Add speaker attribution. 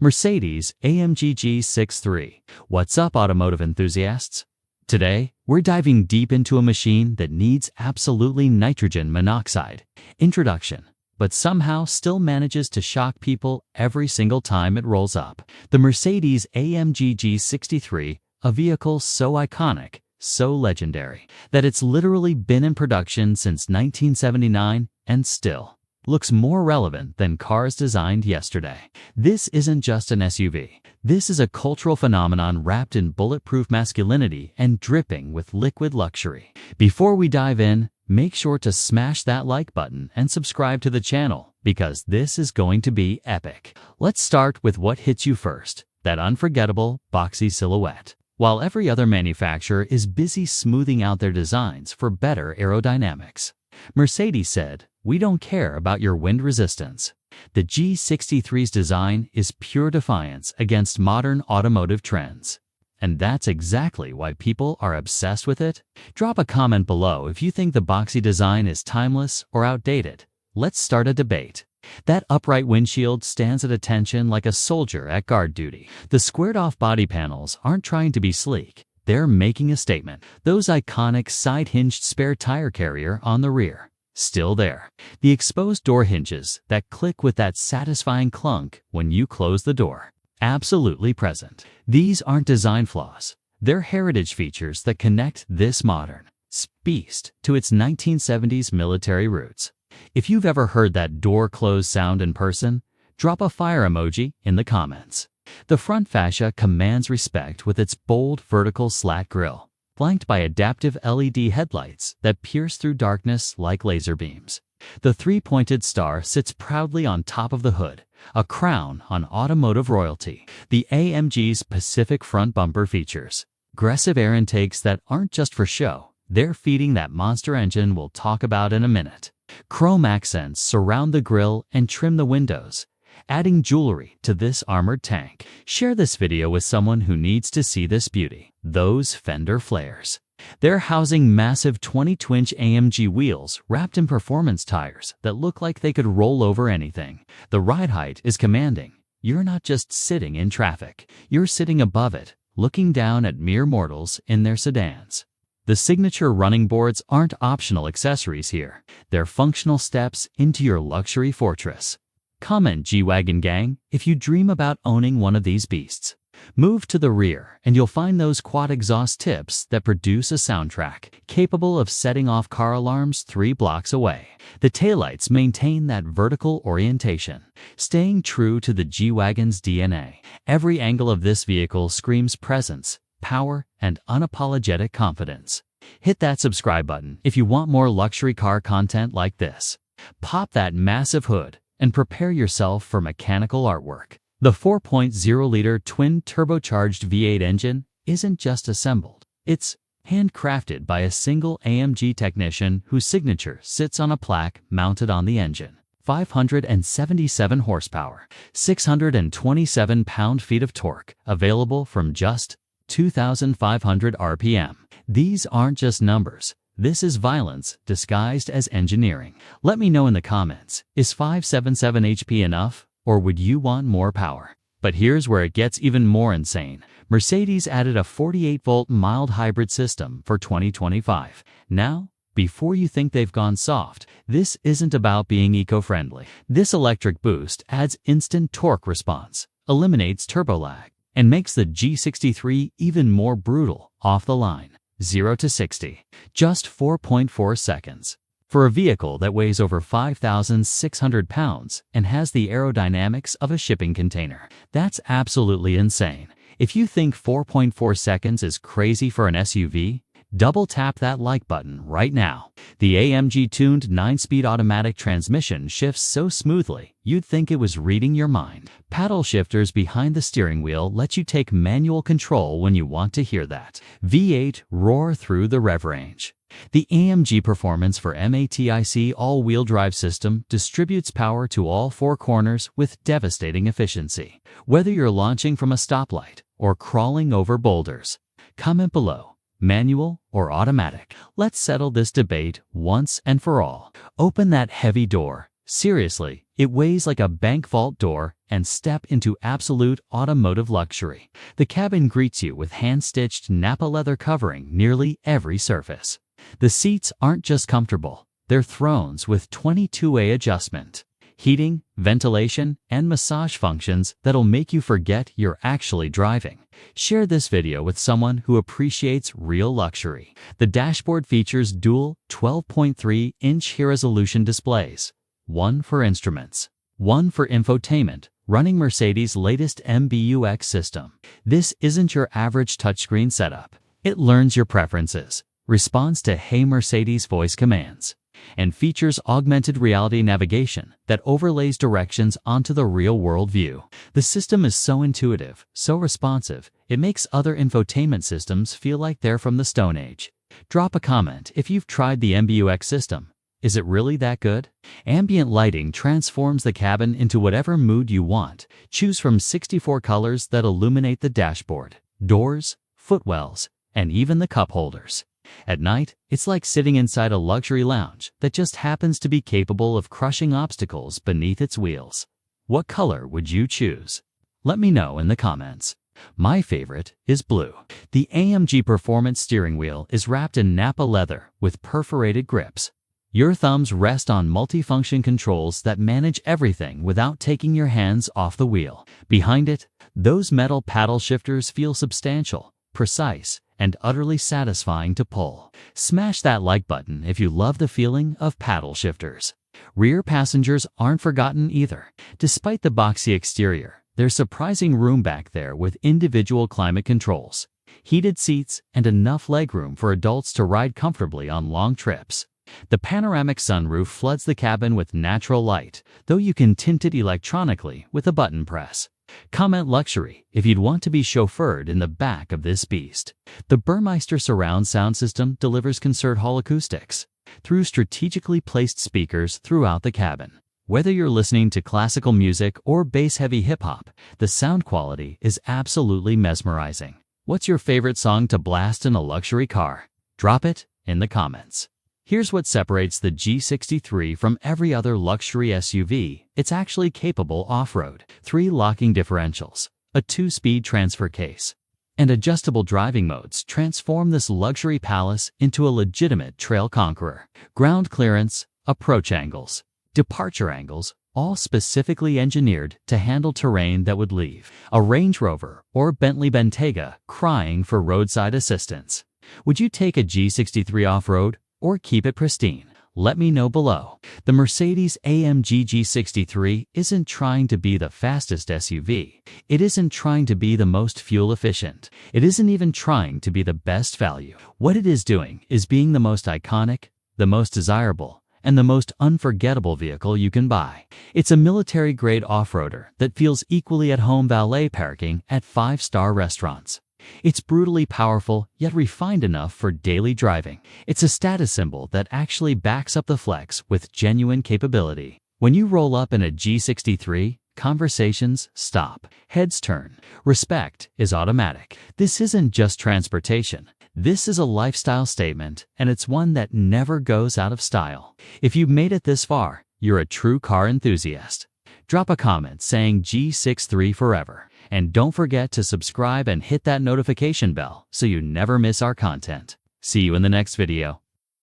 Speaker 1: Mercedes AMG G63. What's up, automotive enthusiasts? Today, we're diving deep into a machine that needs absolutely nitrogen monoxide introduction, but somehow still manages to shock people every single time it rolls up. The Mercedes AMG G63, a vehicle so iconic, so legendary, that it's literally been in production since 1979 and still looks more relevant than cars designed yesterday. This isn't just an SUV. This is a cultural phenomenon wrapped in bulletproof masculinity and dripping with liquid luxury. Before we dive in, make sure to smash that like button and subscribe to the channel, because this is going to be epic. Let's start with what hits you first, that unforgettable, boxy silhouette. While every other manufacturer is busy smoothing out their designs for better aerodynamics, Mercedes said, "We don't care about your wind resistance." The G63's design is pure defiance against modern automotive trends. And that's exactly why people are obsessed with it. Drop a comment below if you think the boxy design is timeless or outdated. Let's start a debate. That upright windshield stands at attention like a soldier at guard duty. The squared-off body panels aren't trying to be sleek. They're making a statement. Those iconic side-hinged spare tire carrier on the rear, still there. The exposed door hinges that click with that satisfying clunk when you close the door, absolutely present. These aren't design flaws. They're heritage features that connect this modern beast to its 1970s military roots. If you've ever heard that door close sound in person, drop a fire emoji in the comments. The front fascia commands respect with its bold vertical slat grille, flanked by adaptive LED headlights that pierce through darkness like laser beams. The three-pointed star sits proudly on top of the hood, a crown on automotive royalty. The AMG's Pacific front bumper features aggressive air intakes that aren't just for show. They're feeding that monster engine we'll talk about in a minute. Chrome accents surround the grille and trim the windows, adding jewelry to this armored tank. Share this video with someone who needs to see this beauty. Those fender flares. They're housing massive 22-inch AMG wheels wrapped in performance tires that look like they could roll over anything. The ride height is commanding. You're not just sitting in traffic. You're sitting above it, looking down at mere mortals in their sedans. The signature running boards aren't optional accessories here. They're functional steps into your luxury fortress. Comment GWagon gang if you dream about owning one of these beasts. Move to the rear and you'll find those quad exhaust tips that produce a soundtrack capable of setting off car alarms 3 blocks away. The taillights maintain that vertical orientation, staying true to the G-Wagon's DNA. Every angle of this vehicle screams presence, power, and unapologetic confidence. Hit that subscribe button if you want more luxury car content like this. Pop that massive hood and prepare yourself for mechanical artwork. The 4.0-liter twin turbocharged V8 engine isn't just assembled. It's handcrafted by a single AMG technician whose signature sits on a plaque mounted on the engine. 577 horsepower, 627 pound-feet of torque, available from just 2,500 RPM. These aren't just numbers. This is violence disguised as engineering. Let me know in the comments, is 577 HP enough, or would you want more power? But here's where it gets even more insane. Mercedes added a 48-volt mild hybrid system for 2025. Now, before you think they've gone soft, this isn't about being eco-friendly. This electric boost adds instant torque response, eliminates turbo lag, and makes the G63 even more brutal off the line. 0 to 60, just 4.4 seconds. For a vehicle that weighs over 5,600 pounds and has the aerodynamics of a shipping container, that's absolutely insane. If you think 4.4 seconds is crazy for an SUV, double tap that like button right now. The AMG-tuned 9-speed automatic transmission shifts so smoothly, you'd think it was reading your mind. Paddle shifters behind the steering wheel let you take manual control when you want to hear that V8 roar through the rev range. The AMG Performance for MATIC all-wheel drive system distributes power to all 4 corners with devastating efficiency. Whether you're launching from a stoplight or crawling over boulders, comment below. Manual or automatic? Let's settle this debate once and for all. Open that heavy door. Seriously, It weighs like a bank vault door and step into absolute automotive luxury. The cabin greets you with hand-stitched Nappa leather covering nearly every surface. The seats aren't just comfortable, they're thrones with 22-way adjustment, heating, ventilation, and massage functions that'll make you forget you're actually driving. Share this video with someone who appreciates real luxury. The dashboard features dual 12.3-inch high-resolution displays, one for instruments, one for infotainment, running Mercedes' latest MBUX system. This isn't your average touchscreen setup. It learns your preferences, responds to "Hey Mercedes" voice commands, and features augmented reality navigation that overlays directions onto the real-world view. The system is so intuitive, so responsive, it makes other infotainment systems feel like they're from the Stone Age. Drop a comment if you've tried the MBUX system. Is it really that good? Ambient lighting transforms the cabin into whatever mood you want. Choose from 64 colors that illuminate the dashboard, doors, footwells, and even the cup holders. At night, it's like sitting inside a luxury lounge that just happens to be capable of crushing obstacles beneath its wheels. What color would you choose? Let me know in the comments. My favorite is blue. The AMG Performance steering wheel is wrapped in Nappa leather with perforated grips. Your thumbs rest on multifunction controls that manage everything without taking your hands off the wheel. Behind it, those metal paddle shifters feel substantial, precise, and utterly satisfying to pull. Smash that like button if you love the feeling of paddle shifters. Rear passengers aren't forgotten either. Despite the boxy exterior, there's surprising room back there with individual climate controls, heated seats, and enough legroom for adults to ride comfortably on long trips. The panoramic sunroof floods the cabin with natural light, though you can tint it electronically with a button press. Comment luxury if you'd want to be chauffeured in the back of this beast. The Burmester surround sound system delivers concert hall acoustics through strategically placed speakers throughout the cabin. Whether you're listening to classical music or bass-heavy hip-hop, the sound quality is absolutely mesmerizing. What's your favorite song to blast in a luxury car? Drop it in the comments. Here's what separates the G63 from every other luxury SUV. It's actually capable off-road. 3 locking differentials, a 2-speed transfer case, and adjustable driving modes transform this luxury palace into a legitimate trail conqueror. Ground clearance, approach angles, departure angles, all specifically engineered to handle terrain that would leave a Range Rover or Bentley Bentayga crying for roadside assistance. Would you take a G63 off-road or keep it pristine? Let me know below. The Mercedes AMG G63 isn't trying to be the fastest SUV. It isn't trying to be the most fuel efficient. It isn't even trying to be the best value. What it is doing is being the most iconic, the most desirable, and the most unforgettable vehicle you can buy. It's a military-grade off-roader that feels equally at home valet parking at 5-star restaurants. It's brutally powerful, yet refined enough for daily driving. It's a status symbol that actually backs up the flex with genuine capability. When you roll up in a G63, conversations stop, heads turn. Respect is automatic. This isn't just transportation. This is a lifestyle statement, and it's one that never goes out of style. If you've made it this far, you're a true car enthusiast. Drop a comment saying G63 forever. And don't forget to subscribe and hit that notification bell so you never miss our content. See you in the next video.